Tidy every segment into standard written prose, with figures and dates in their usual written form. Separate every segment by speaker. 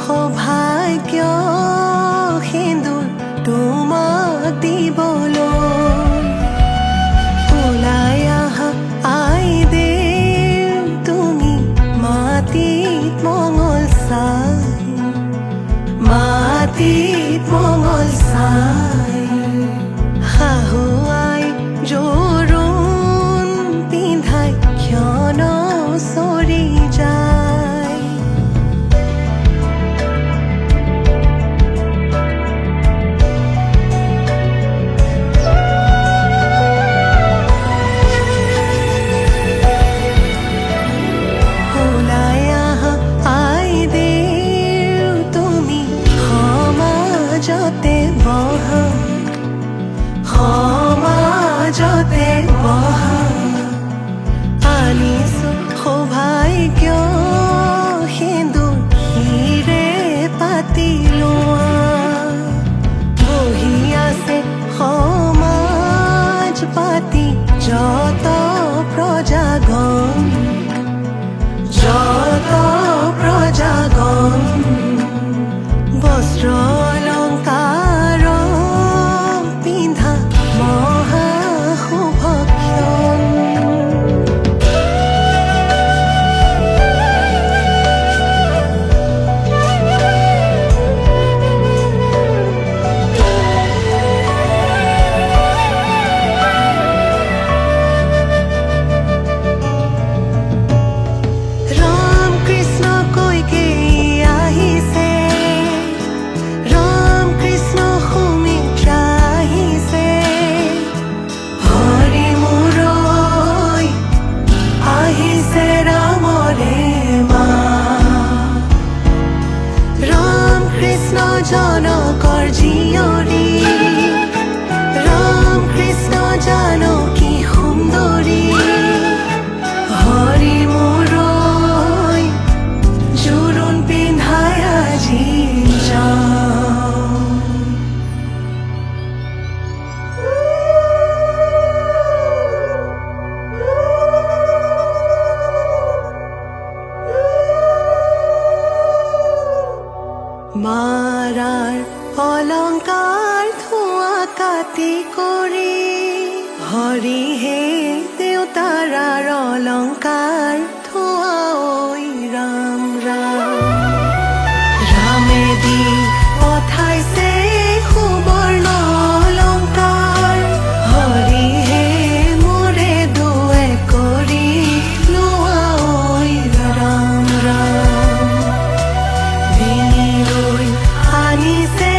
Speaker 1: সৌভাগ্য সিন্দুৰ তোমাক দিবলৈ ওলাই আহা আইদেউ তুমি মাটিত মঙল চাই শাহুৱাই জোৰোণ পিন্ধাই ক্ষণ চৰি যায় ওলাই আহা আইদেউ তুমি সমাজতে বহা আনিছো সৌভাগ্য সিন্দুৰ হিৰে পাতি লোৱা বহি আছে সমাজ পাতি যত প্ৰজাগণ বস্ত্ৰ অলংকাৰ পিন্ধা মহা শুভক্ষণ ৰাম কৃষ্ণ কৈকে আহিছে ৰাম কৃষ্ণ সুমিত্ৰা আহিছে হৰি মুৰৈ আহিছে ৰামৰে মা ৰাম কৃষ্ণ জনকৰ জীয়ৰী ৰাম কৃষ্ণ জানকী সুন্দৰী হৰি মুৰৈ জোৰোণ পিন্ধাই আজি যাওঁ মাৰাৰ অলংকাৰ ধোঁৱা কাটি কৰি হৰিহে দেউতাৰাৰ অলংকাৰ ধোঁৱা ঐ ৰাম ৰাম ৰামেদি পঠাইছে সুবৰ্ণ অলংকাৰ হৰিহে মোৰে দুৱে কৰি লোৱা ঐ ৰাম ৰাম ডিঙিলৈ আনিছে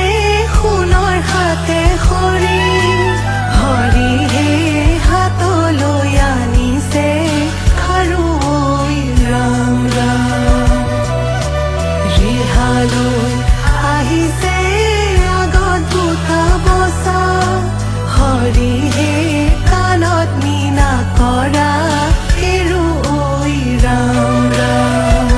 Speaker 1: সোণৰ হাতে খৰি হৰিহে হাতলৈ আনিছে খাৰু ঐ ৰাম ৰাম ৰিহালৈ আহিছে আগত বুটা বচা হৰিহে কাণত মীনা কৰা হেৰু ঐ ৰাম ৰাম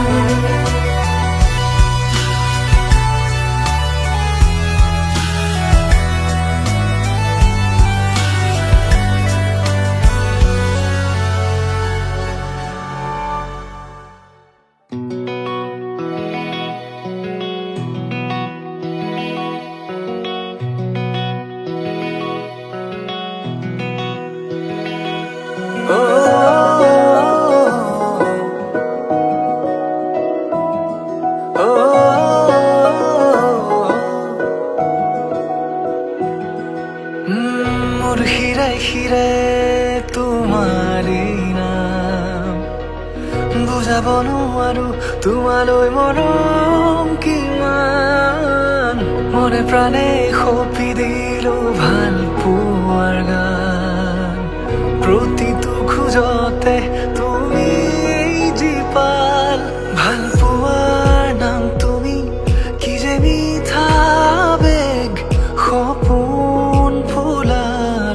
Speaker 1: মোৰ হিৰে হিৰে তোমাৰে নাম বুজাব নোৱাৰো তোমালৈ মৰম কিমান মনে প্ৰাণে সঁপি দিলো ভাল পোৱাৰ গান প্ৰতিটো খোজতে তুমি জীপাল ভাল পোৱাৰ নাম তুমি কি যে মিঠা বেগ সপোন ফুলা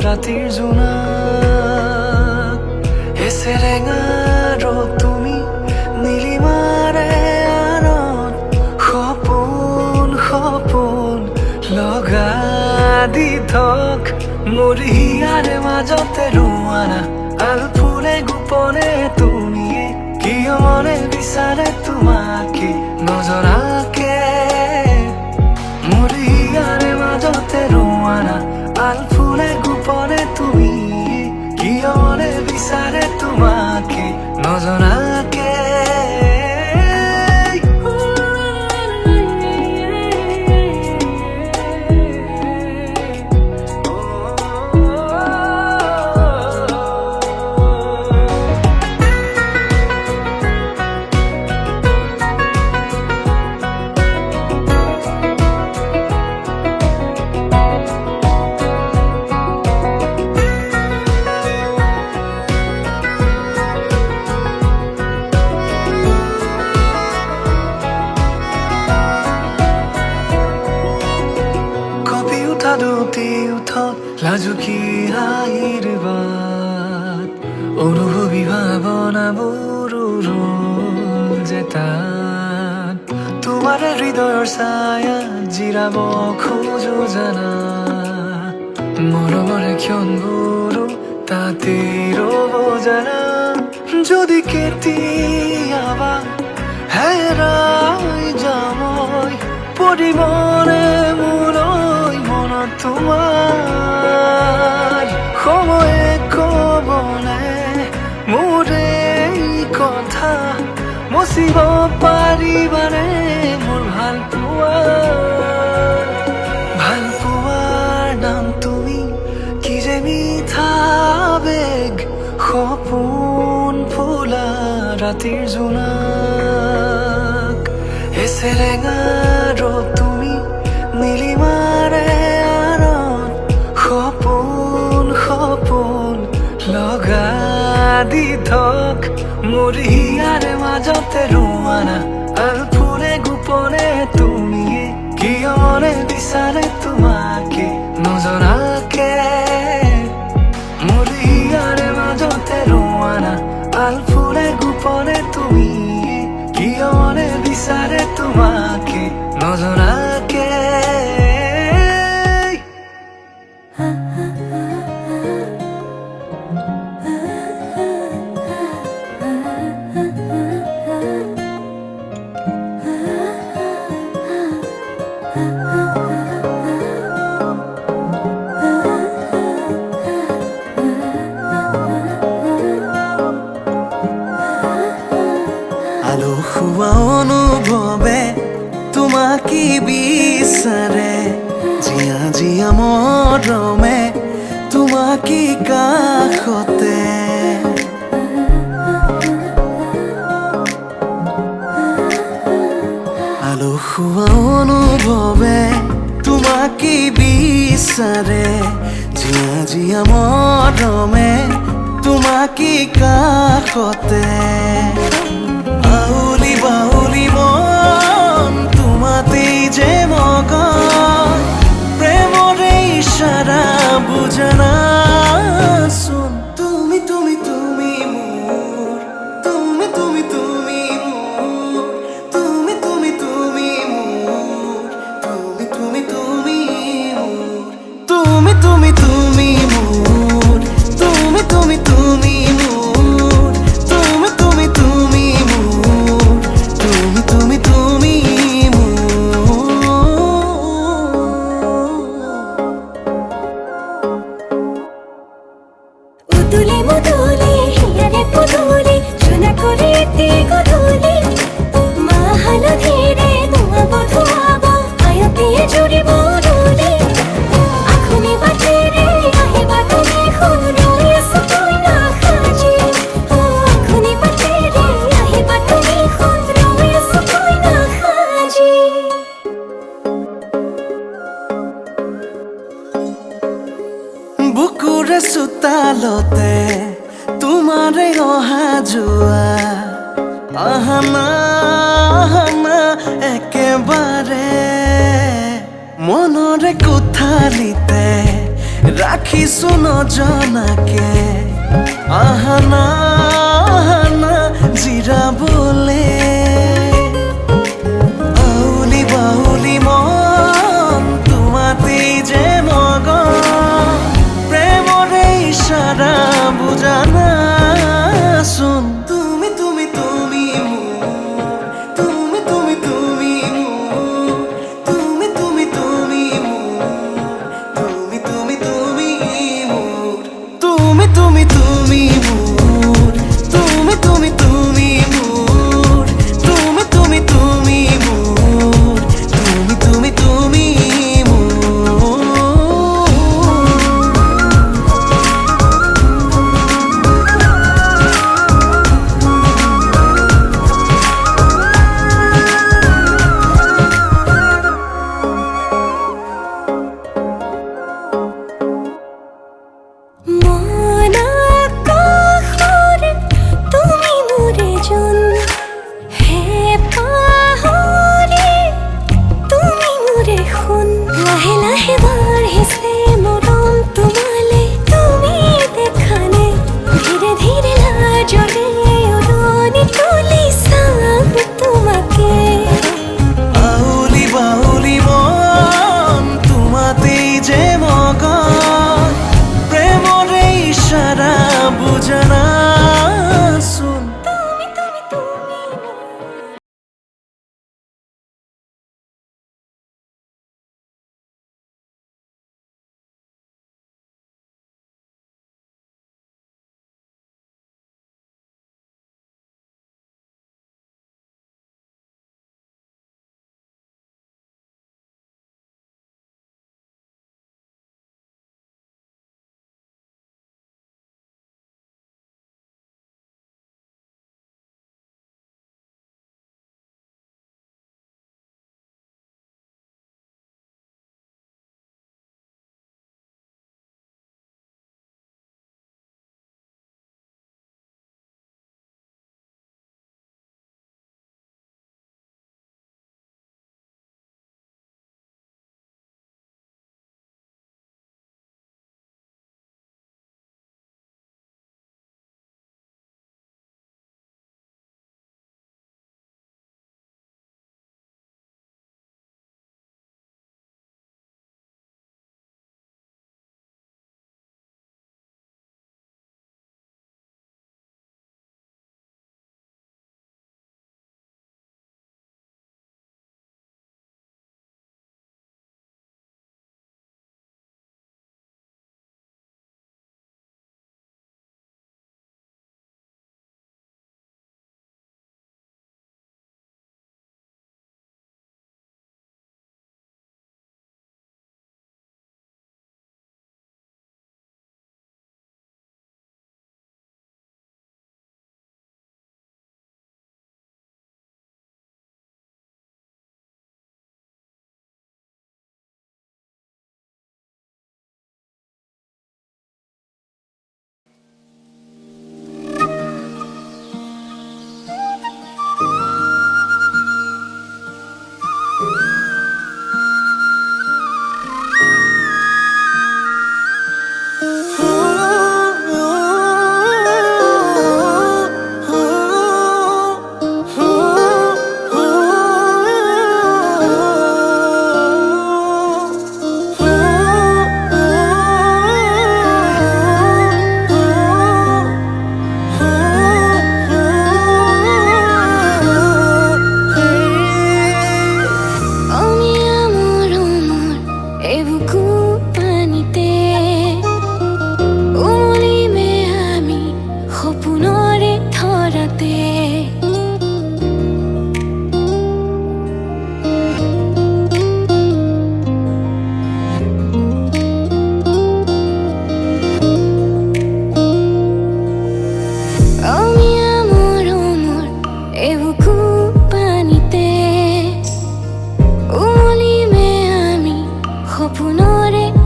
Speaker 1: ৰাতিৰ জোনাক এছেৰেঙা ৰদ তুমি নীলিমাৰে আনত সপোন সপোন লগা দি থক মোৰ হিয়াৰে মাজতে ৰোৱানা আল ফুলে গোপনে তুমিয়ে কিয় মনে বিচাৰে তোমাকে নজৰাকে বিচাৰে তোমাকে নজনাকে দুটি উঠত লাজুকী হাঁহিৰ বাট অনুভৱী ভাৱনাবোৰ উৰুল যে তাত তোমাৰ হৃদয়ৰ ছায়াত জিৰাব খোজো জানা মৰমৰে ক্ষণবোৰো তাতেই ৰ'ব জানা যদি কেতিয়াবা হেৰাই যাম পৰিবনে মোলৈ মনত তোমাৰ সময়ে ক'বনে মোৰ এই কথা মচিব পাৰিবানে মোৰ ভালপোৱাৰ নাম তুমি কি যে মিঠা বেগ সপোন ফুলা ৰাতিৰ জোনাক এছেৰেঙা ৰ'দ তুমি নীলিমাৰে আনত সপোন লগা দি থক মোৰ হিয়াৰে মাজতে ৰোৱানা আলফুলে গোপনে তুমি কিয় মনে বিচাৰে তোমাকে নজনাকে মোৰ হিয়াৰে মাজতে ৰোৱানা আলফুলে গোপনে তুমি কিয় মনে বিচাৰে তোমাকে নজনাকে
Speaker 2: আলসুৱা অনুভৱে তোমাকে বিচাৰে জিয়া জিয়া মৰমে তোমাকে কাষতে আলসুৱা অনুভৱে তোমাকে বিচাৰে জিয়া জিয়া মৰমে তোমাকে কাষতে আউলি বাউলি মন তোমাতেই যে মগন প্ৰেমৰে ইশাৰা বুজানা চোন তুমি তুমি তুমি মোৰ তুমি তুমি তুমি মোৰ তুমি তুমি তুমি মোৰ তুমি তুমি তুমি মোৰ তুমি তুমি তুমি মোৰ তুমি তুমি তুমি মোৰ তুমি তুমি তুমি
Speaker 3: উদুলি মুদুলি হিয়ারে পুদুলি সোনা করে গধুলি মা হালধিরে ধোঁয়াব ধোঁয়াব আয়তিয়ে জুড়িব রুলি আখুনি বাটেরে আহিবা তুমি খুন রয়েছ তুই না খাজি আখুনি বাটেরে আহিবা তুমি খুন রয়েছ তুই না খাজি
Speaker 2: বুকুৰে চোতালতে তোমাৰে অহা যোৱা আহানা একেবাৰে মনৰে কোঠালিতে ৰাখিছো নজনাকে আহানা জিৰাবলে আউলি বাউলি মন তোমাতেই যে মগন প্ৰেমৰে ইশাৰা বুজানা চোন তুমি তুমি তুমি মোৰ তুমি তুমি তুমি মোৰ তুমি তুমি তুমি মোৰ তুমি তুমি তুমি মোৰ তুমি তুমি তুমি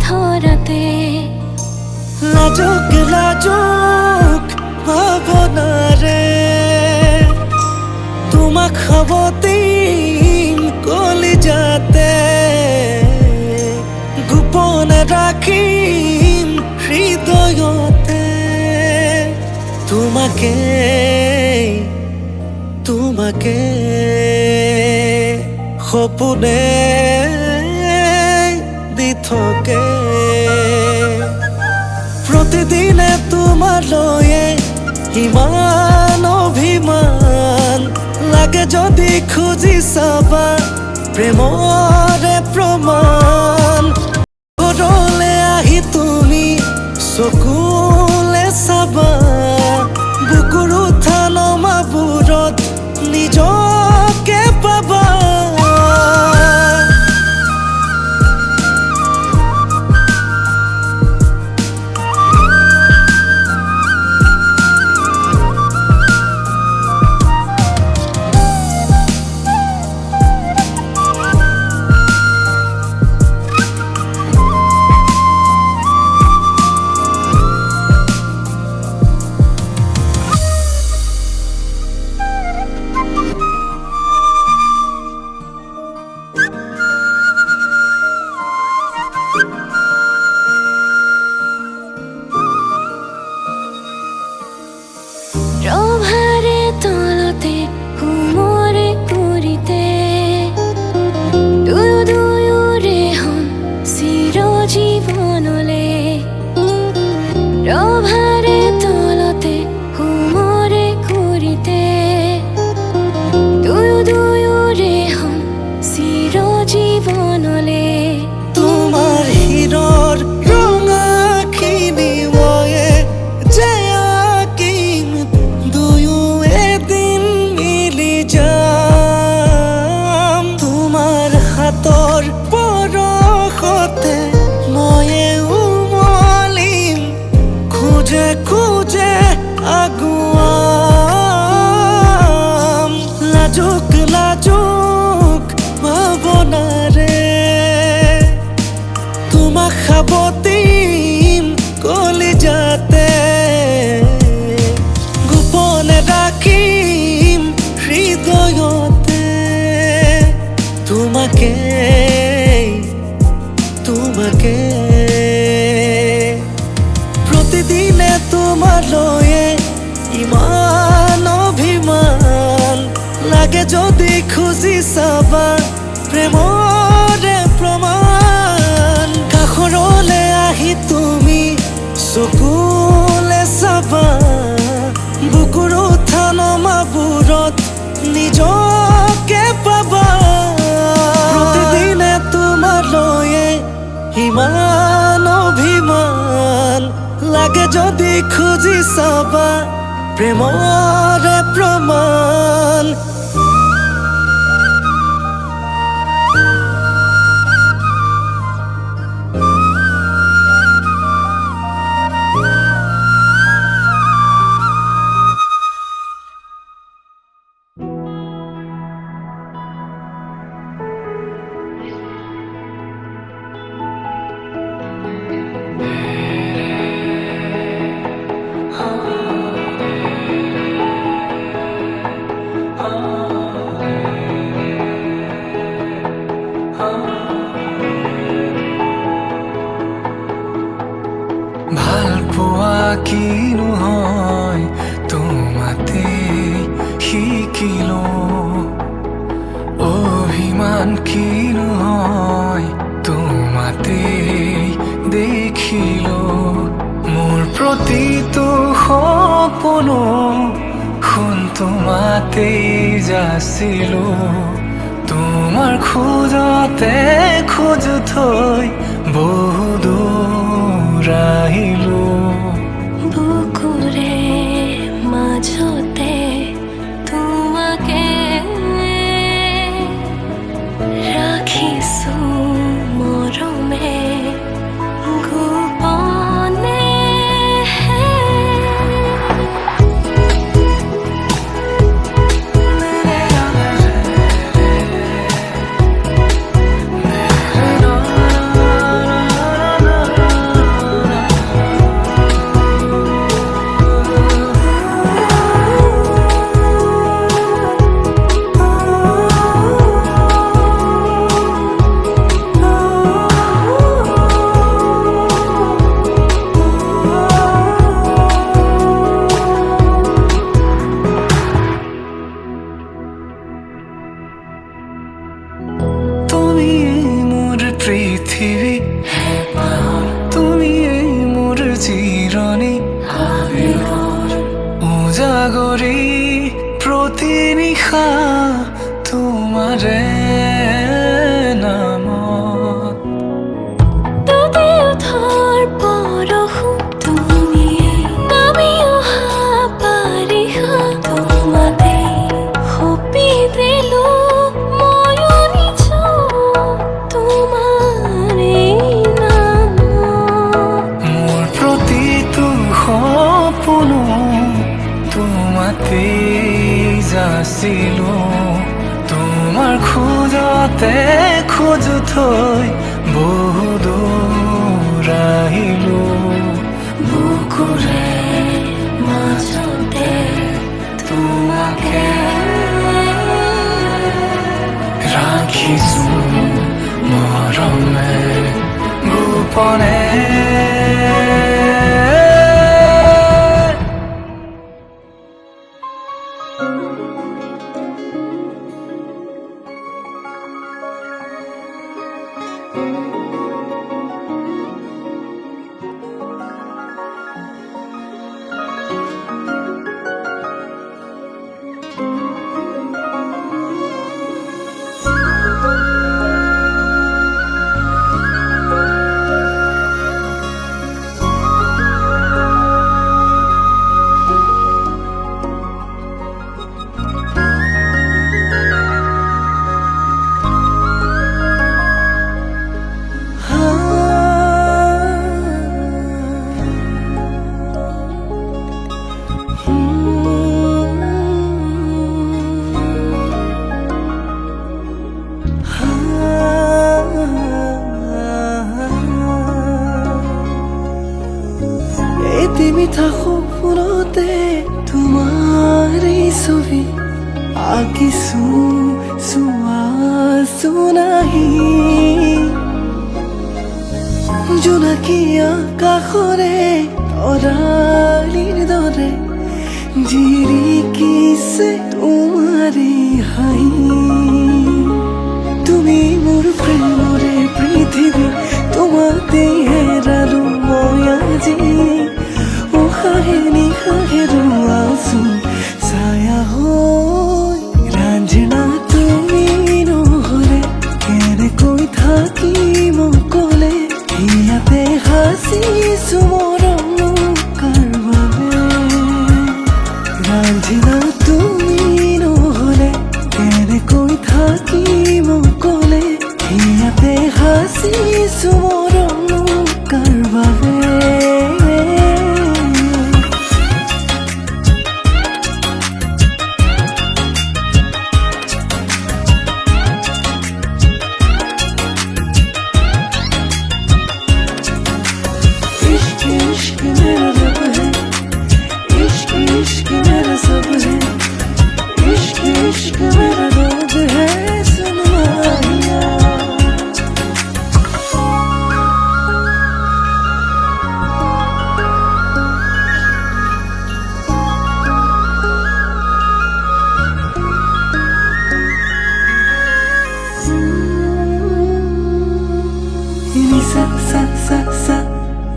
Speaker 3: থৰাতে
Speaker 2: লাজুক লাজুক ভাৱনাৰে তোমাক সাৱটিম কলিজাতে গোপনে ৰাখিম হৃদয়তে তোমাকে তোমাকে সপোনে দি থাকে প্ৰতিদিনে তোমালৈয়ে ইমান অভিমান লাগে যদি খুজি চাবা প্ৰেমৰে প্ৰমাণ ঘৰলে আহি তুমি চকুলে চাবা বুকুৰ উঠা নমাবোৰত নিজকে পাবা
Speaker 3: ৰভাৰে তলতে হুমৰে কৰিতে দুয়োৰে হম চিৰজীৱনলে ৰভাৰে তলতে হুমৰে কৰিতে দুয়োৰে হম চিৰজীৱনলে
Speaker 2: তোমাৰ হীৰৰ ৰঙাখিনি ময়ে যে আঁকিম দুয়ো এদিন মিলি যাম তোমাৰ হাতৰ পৰশতে ময়ে উমলিম খোজে খোজে আগুৱাম লাজুক লাজুক ভাৱনাৰে তোমাক সাৱটিম কলিজাতে গোপনে ৰাখিম হৃদয়তে তোমাকে তোমাকে প্ৰতিদিনে তোমালৈয়ে ইমান অভিমান লাগে যদি খুজি চাবা প্ৰেমৰে প্ৰমাণ কাষৰলে আহি তুমি চকুলে চাবা বুকুৰ উঠা নমাবোৰত নিজকে পাবা প্ৰতিদিনে তোমালৈয়ে ইমান অভিমান লাগে যদি খুজি চাবা প্ৰেমৰে প্ৰমাণ
Speaker 1: ভাল পোৱা কিনো হয় তোমাতে শিকিলো অভিমান কিনো হয় তোমাতে দেখিলো মোৰ প্ৰতিটো সপোনো শুন তোমাতেই যাচিলো তোমাৰ খোজতে খোজ থৈ বহু দূৰ আহিলো
Speaker 3: বুকুৰে মাজতে
Speaker 1: কৰি প্ৰতি নিশা তোমাৰে নামত
Speaker 3: ডুবি উঠাৰ পৰশু তুমিয়ে নামি অহা বাৰিষা তোমাতে সপি দিলো ময়ো নিজ তোমাৰে নামত
Speaker 1: মোৰ প্ৰতিটো সপোনো তোমাতেই যাচিলো তোমাৰ খোজতে খোজো থৈ বহু দূৰ আহিলো বুকুৰে মাজতে তোমাকে ৰাখিছো মৰমে গোপনে
Speaker 2: মিঠা সপোনতে তোমাৰ এই ছবি আঁকিছো চোৱাছো নাহি জোনাকী আকাশৰে তৰালিৰ দৰে জিৰিকিছে তোমাৰে হাঁহি তুমি মোৰ প্ৰেমৰে পৃথিৱী তোমাতে হেৰালো মই আজি উশাহে নিশাহে ৰোৱাচোন ছায়া হৈ ৰাঞ্জনা তুমি নহ'লে কেনেকৈ থাকিম অকলে ইয়াতে সাঁচিছো মৰম কাৰ বাবে ৰাঞ্জনা তুমি নহ'লে কেনেকৈ থাকিম অকলে ইয়াতে সাঁচিছো মৰম কাৰ বাবে इश्क मेरा रब है इश्क इश्क मेरा सब है इश्क इश्क मेरा रोग है सुन माहिया सा सा सा सा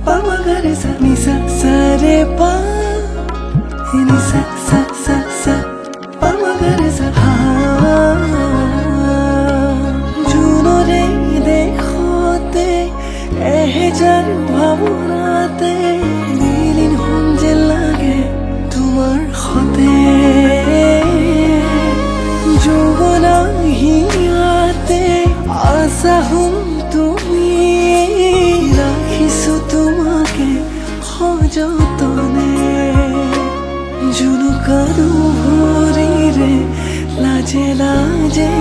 Speaker 2: pa ma ga re sa ni sa re pa ni sa sa pa ma ga re sa ha juno re dekhote ehejar bhabonate dilin honje lage tumar khote jogona hiate asa hum tumi রাখিছো তোমাকে সযতনে জুনুকা দুভৰিৰে লাজে লাজে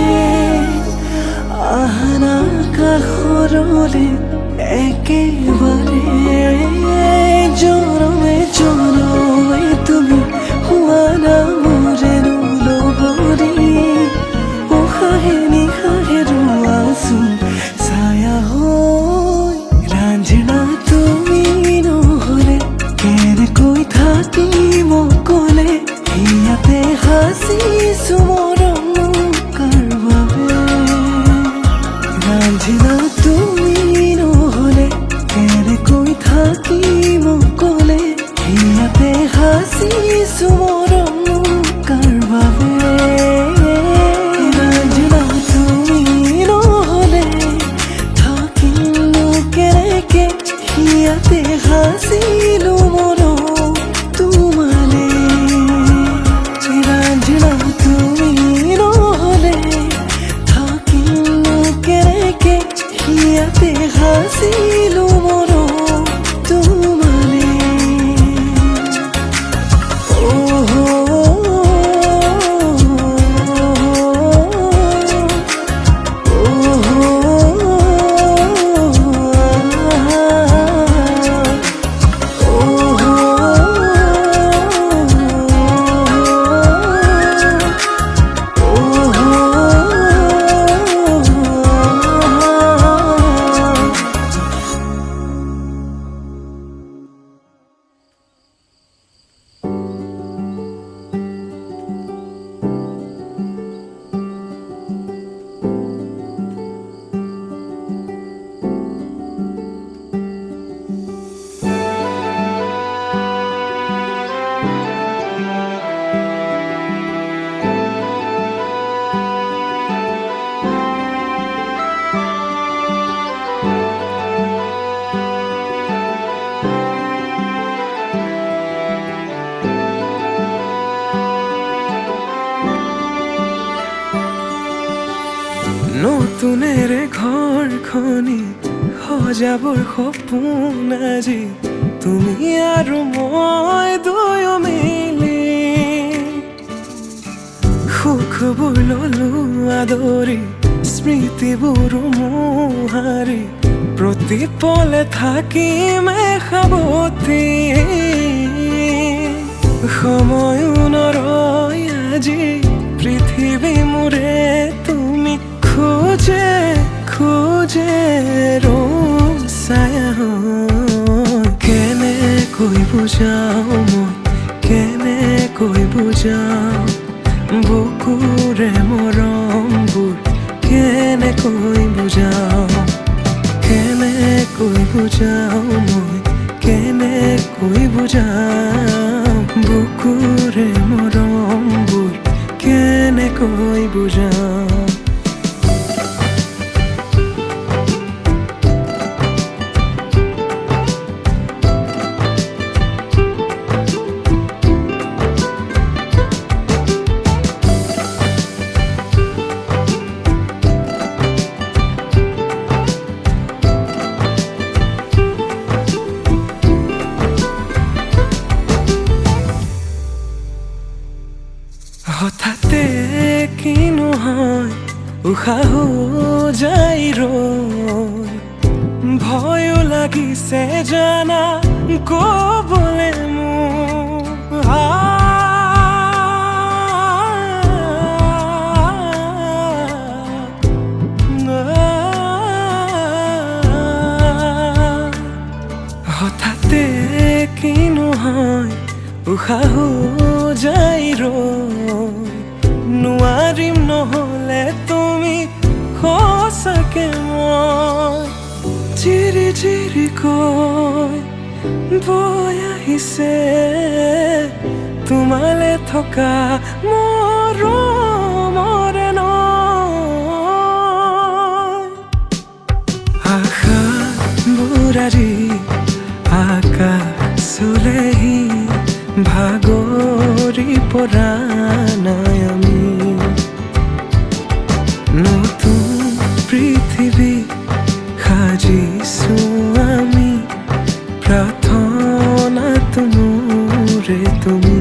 Speaker 2: আহানা কাষৰলে একেবাৰে জনমে জনমে তুমি হোৱা না মোৰে লগৰী উশাহে নিশাহে ৰোৱাচোন ছায়া হৈ ৰাঞ্জনা তুমি নহ'লে কেনেকৈ থাকিম অকলে ইয়াতে সাঁচিছো মৰম কাৰ বাবে ৰাঞ্জনা তুমি নহ'লে কেনেকৈ থাকিম অকলে ইয়াতে সাঁচিছো মৰম নতুনেৰে ঘৰখনি সজাবৰ সপোন আজি তুমি আৰু মই দুয়ো মিলি সুখবোৰ ললো আদৰি স্মৃতিবোৰ মোহাৰি প্ৰতি পলে থাকিম সাৱতি সময়ো নৰয় আজি পৃথিৱী মোৰে তুমি খোজে খোজে ছায়া কেনেকৈ বুজাও মই কেনেকৈ বুজাও বুকুৰে মৰমবোৰ কেনেকৈ বুজাও কেনেকৈ বুজাও মই কেনেকৈ বুজাও বুকুৰে মৰমবোৰ কেনেকৈ বুজাও হঠাতে কিনো হয় উশাহো যাই ৰৈ ভয়ো লাগিছে জানা ক'বলে মোৰ হঠাতে কিনো হয় উশাহো যাই ৰৈ নোৱাৰিম নহ'লে তুমি সঁচাকে মই চিৰি চিৰিকৈ বৈ আহিছে তোমালে থকা মৰমৰে নৈ আশাবোৰ আজি আকাশলেহি ভাগৰি পৰা নাই আমি নতুন পৃথিৱী সাজিছো আমি প্ৰাৰ্থনাটো মোৰে তুমি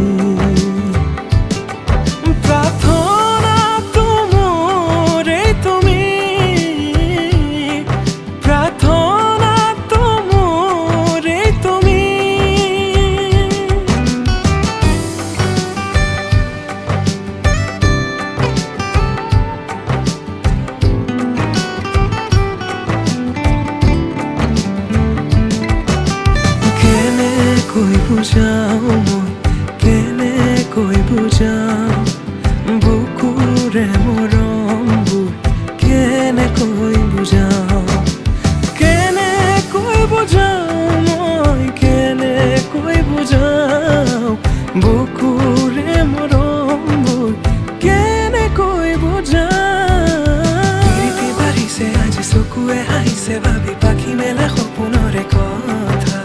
Speaker 2: প্ৰাৰ্থনাটো মোৰে তুমি প্ৰাৰ্থনাটো মোৰে তুমি কেনেকৈ বুজাও মই কেনেকৈ বুজাও বুকুৰে মৰমবোৰ কেনেকৈ বুজাও কেনেকৈ বুজাও মই কেনেকৈ বুজাও বুকুৰে মৰমবোৰ কেনেকৈ বুজাও প্ৰীতি বাঢ়িছে আজি চকুৱে হাঁহিছে ভাবি পাখি মেলা সপোনৰে কথা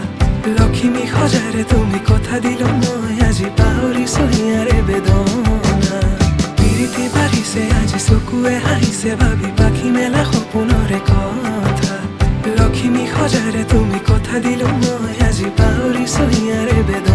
Speaker 2: লক্ষ্মী সজাৰে তুমি কথা দিলো মই আজি পাহৰিছো হিয়াৰে বেদনা প্ৰীতি বাঢ়িছে আজি চকুৱে হাঁহিছে ভাবি পাখি মেলা সপোনৰে কথা লক্ষ্মী সজাৰে তুমি কথা দিলো মই আজি পাহৰিছো হিয়াৰে বেদনা